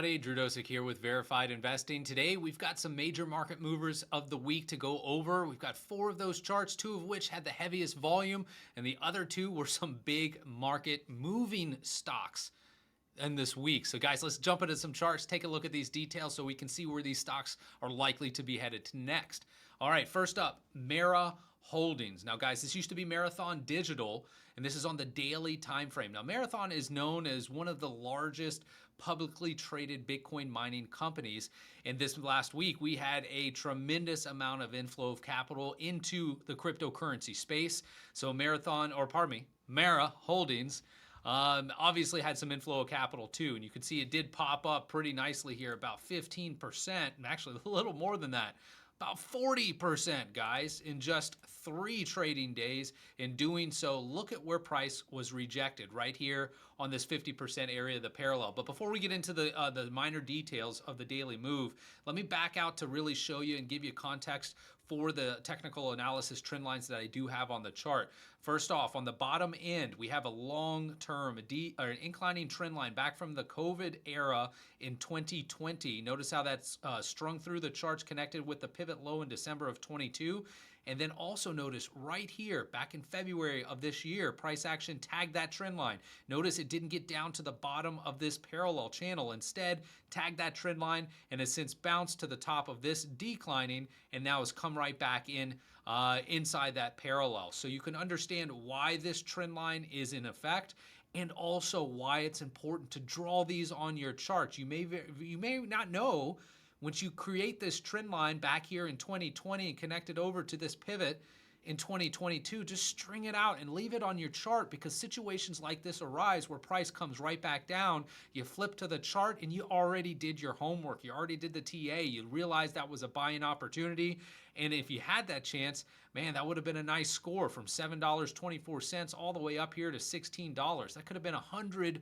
everybody. Drew Dosek here with Verified Investing. Today, we've got some major market movers of the week to go over. We've got 4 of those charts, 2 of which had the heaviest volume, and the other 2 were some big market moving stocks in this week. So guys, let's jump into some charts, take a look at these details so we can see where these stocks are likely to be headed to next. All right, first up, Mara Holdings. Now guys, this used to be Marathon Digital, and this is on the daily time frame. Now Marathon is known as one of the largest publicly traded Bitcoin mining companies. And this last week, we had a tremendous amount of inflow of capital into the cryptocurrency space. So Mara Holdings obviously had some inflow of capital too. And you can see it did pop up pretty nicely here, about 15%, and actually a little more than that. About 40%, guys, in just 3 trading days. In doing so, look at where price was rejected right here on this 50% area of the parallel. But before we get into the minor details of the daily move, let me back out to really show you and give you context for the technical analysis trend lines that I do have on the chart. First off, on the bottom end, we have a long-term, an inclining trend line back from the COVID era in 2020. Notice how that's strung through the charts, connected with the pivot low in December of 22. And then also notice right here, back in February of this year, price action tagged that trend line. Notice it didn't get down to the bottom of this parallel channel. Instead, tagged that trend line and has since bounced to the top of this declining and now has come right back in inside that parallel. So you can understand why this trend line is in effect and also why it's important to draw these on your chart. You may not know. Once you create this trend line back here in 2020 and connect it over to this pivot in 2022, just string it out and leave it on your chart, because situations like this arise where price comes right back down. You flip to the chart and you already did your homework. You already did the TA. You realized that was a buying opportunity. And if you had that chance, man, that would have been a nice score from $7.24 all the way up here to $16. That could have been a 100%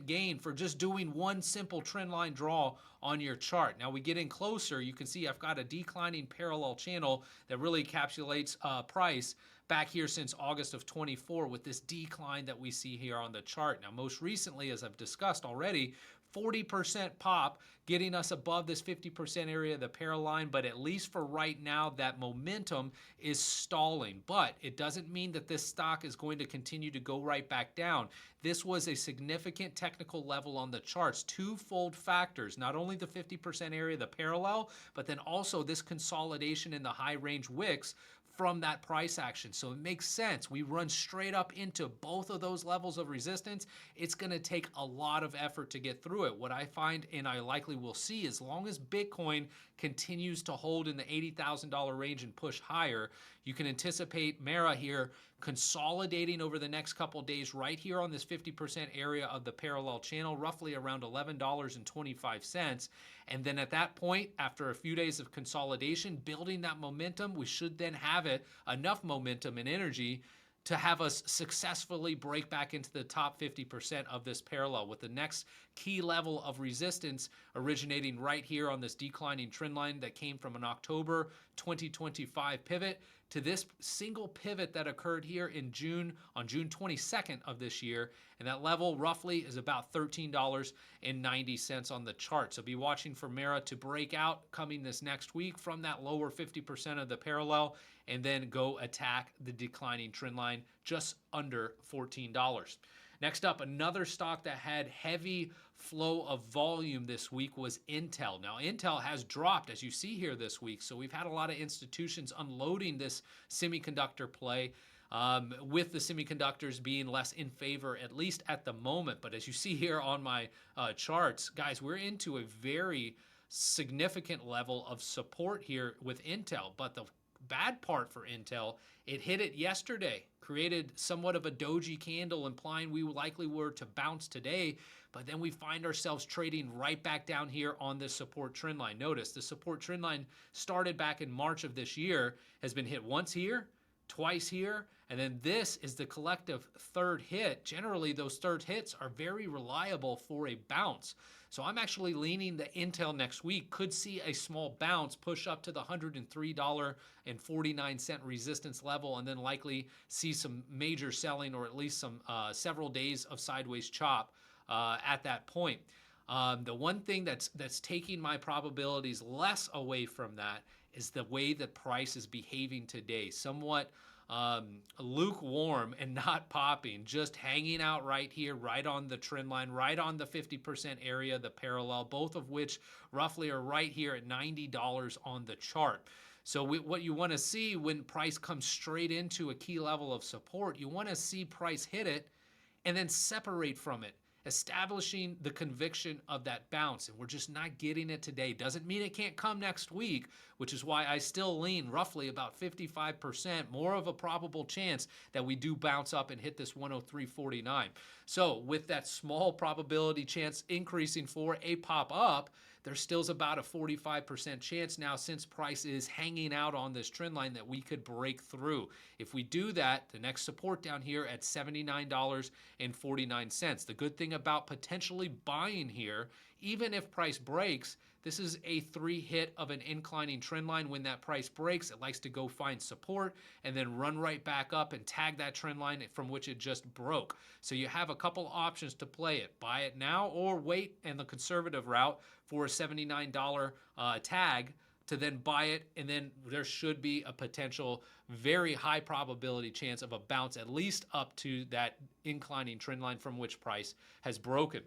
gain for just doing one simple trend line draw on your chart. Now we get in closer, you can see I've got a declining parallel channel that really encapsulates price back here since August of 24 with this decline that we see here on the chart. Now most recently, as I've discussed already, 40% pop, getting us above this 50% area of the parallel line, but at least for right now, that momentum is stalling. But it doesn't mean that this stock is going to continue to go right back down. This was a significant technical level on the charts. Twofold factors, not only the 50% area of the parallel, but then also this consolidation in the high range wicks from that price action. So it makes sense. We run straight up into both of those levels of resistance. It's going to take a lot of effort to get through it. What I find, and I likely will see, as long as Bitcoin continues to hold in the $80,000 range and push higher, you can anticipate Mara here consolidating over the next couple days right here on this 50% area of the parallel channel, roughly around $11.25. And then at that point, after a few days of consolidation, building that momentum, we should then have enough momentum and energy to have us successfully break back into the top 50% of this parallel, with the next key level of resistance originating right here on this declining trend line that came from an October 2025 pivot to this single pivot that occurred here in June, on June 22nd of this year. And that level roughly is about $13.90 on the chart. So be watching for Mara to break out coming this next week from that lower 50% of the parallel, and then go attack the declining trend line just under $14. Next up, another stock that had heavy flow of volume this week was Intel. Now, Intel has dropped, as you see here this week. So we've had a lot of institutions unloading this semiconductor play, with the semiconductors being less in favor, at least at the moment. But as you see here on my charts, guys, we're into a very significant level of support here with Intel. But the bad part for Intel, it hit it yesterday, created somewhat of a doji candle, implying we likely were to bounce today, but then we find ourselves trading right back down here on this support trend line. Notice the support trend line started back in March of this year, has been hit once here, twice here, and then this is the collective third hit. Generally, those third hits are very reliable for a bounce. So I'm actually leaning that Intel next week could see a small bounce, push up to the $103.49 resistance level, and then likely see some major selling, or at least some several days of sideways chop at that point. The one thing that's taking my probabilities less away from that is the way that price is behaving today. Somewhat lukewarm and not popping, just hanging out right here, right on the trend line, right on the 50% area, the parallel, both of which roughly are right here at $90 on the chart. So what you want to see when price comes straight into a key level of support, you want to see price hit it and then separate from it, establishing the conviction of that bounce. And we're just not getting it today. Doesn't mean it can't come next week, which is why I still lean roughly about 55%, more of a probable chance that we do bounce up and hit this 103.49. So with that small probability chance increasing for a pop up, there still's about a 45% chance now, since price is hanging out on this trend line, that we could break through. If we do that, the next support down here at $79.49. The good thing about potentially buying here, even if price breaks, this is a 3 hit of an inclining trend line. When that price breaks, it likes to go find support and then run right back up and tag that trend line from which it just broke. So you have a couple options to play it. Buy it now or wait, and the conservative route for a $79 tag to then buy it, and then there should be a potential very high probability chance of a bounce at least up to that inclining trend line from which price has broken.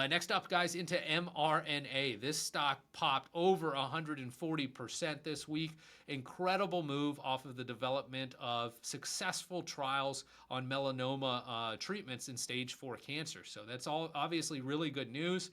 Next up, guys, into mRNA. This stock popped over 140% this week. Incredible move off of the development of successful trials on melanoma treatments in stage 4 cancer. So that's all obviously really good news.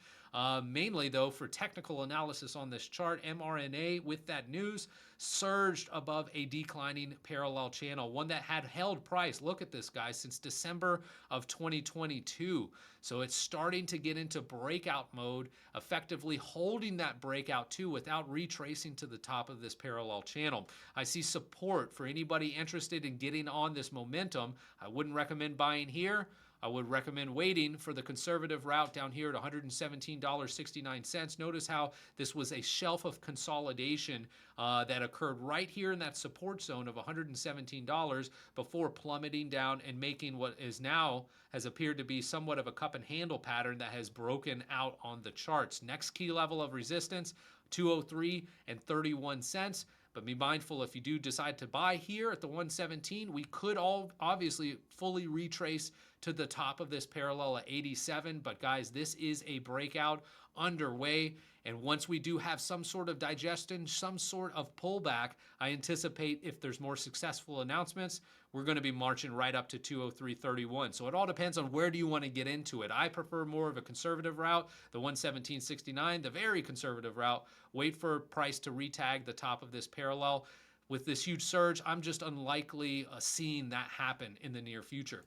Mainly, though, for technical analysis on this chart, mRNA, with that news, surged above a declining parallel channel, one that had held price. Look at this, guys, since December of 2022. So it's starting to get into breakout mode, effectively holding that breakout too without retracing to the top of this parallel channel. I see support for anybody interested in getting on this momentum. I wouldn't recommend buying here. I would recommend waiting for the conservative route down here at $117.69. Notice how this was a shelf of consolidation that occurred right here in that support zone of $117 before plummeting down and making what is now has appeared to be somewhat of a cup and handle pattern that has broken out on the charts. Next key level of resistance, 203 and 31 cents. But be mindful, if you do decide to buy here at the 117, we could all obviously fully retrace to the top of this parallel at 87. But guys, this is a breakout underway. And once we do have some sort of digestion, some sort of pullback, I anticipate if there's more successful announcements, we're going to be marching right up to 203.31. So it all depends on where do you want to get into it. I prefer more of a conservative route, the 117.69, the very conservative route. Wait for price to retag the top of this parallel. With this huge surge, I'm just unlikely seeing that happen in the near future.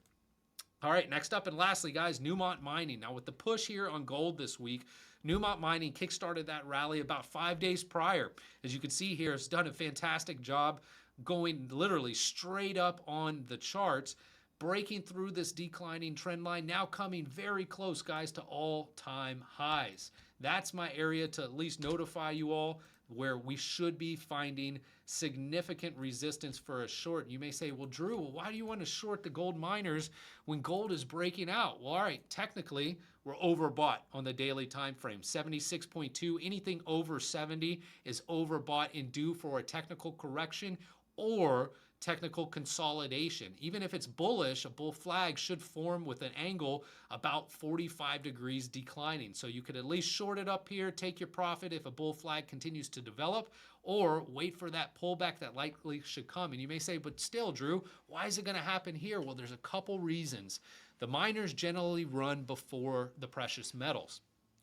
All right, next up and lastly, guys, Newmont Mining. Now, with the push here on gold this week, Newmont Mining kickstarted that rally about 5 days prior. As you can see here, it's done a fantastic job going literally straight up on the charts, breaking through this declining trend line, now coming very close, guys, to all-time highs. That's my area to at least notify you all where we should be finding significant resistance for a short. You may say, well, Drew, why do you want to short the gold miners when gold is breaking out? Well, all right, technically, we're overbought on the daily time frame. 76.2, anything over 70 is overbought and due for a technical correction or technical consolidation. Even if it's bullish, a bull flag should form with an angle about 45 degrees declining. So you could at least short it up here, take your profit if a bull flag continues to develop, or wait for that pullback that likely should come. And you may say, but still, Drew, why is it going to happen here? Well, there's a couple reasons. The miners generally run before the precious metals.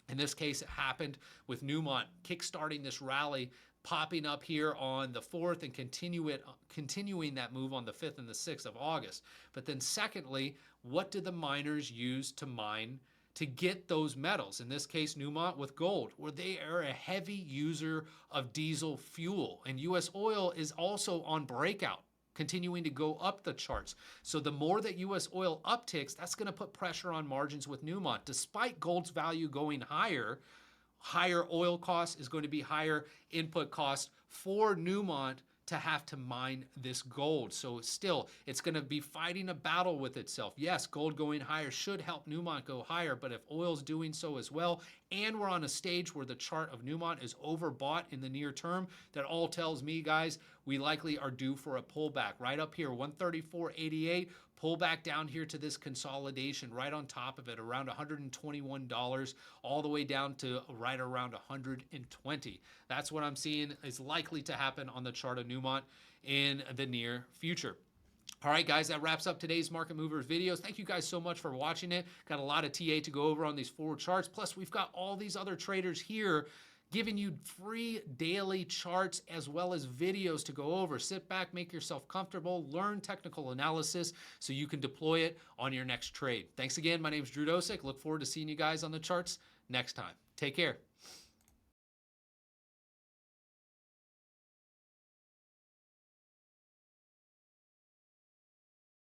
In this case, it happened with Newmont kickstarting this rally, popping up here on the 4th and continuing that move on the 5th and the 6th of August. But then secondly, what did the miners use to mine to get those metals? In this case, Newmont with gold, where they are a heavy user of diesel fuel. And U.S. oil is also on breakout, continuing to go up the charts. So the more that U.S. oil upticks, that's going to put pressure on margins with Newmont. Despite gold's value going higher, higher oil costs is going to be higher input costs for Newmont to have to mine this gold. So still, it's going to be fighting a battle with itself. Yes, gold going higher should help Newmont go higher, but if oil's doing so as well, and we're on a stage where the chart of Newmont is overbought in the near term, that all tells me, guys, we likely are due for a pullback. Right up here, 134.88, pull back down here to this consolidation right on top of it, around $121, all the way down to right around 120. That's what I'm seeing is likely to happen on the chart of Newmont in the near future. All right, guys, that wraps up today's Market Movers videos. Thank you guys so much for watching it. Got a lot of TA to go over on these forward charts. Plus, we've got all these other traders here giving you free daily charts as well as videos to go over. Sit back, make yourself comfortable, learn technical analysis so you can deploy it on your next trade. Thanks again. My name is Drew Dosek. Look forward to seeing you guys on the charts next time. Take care.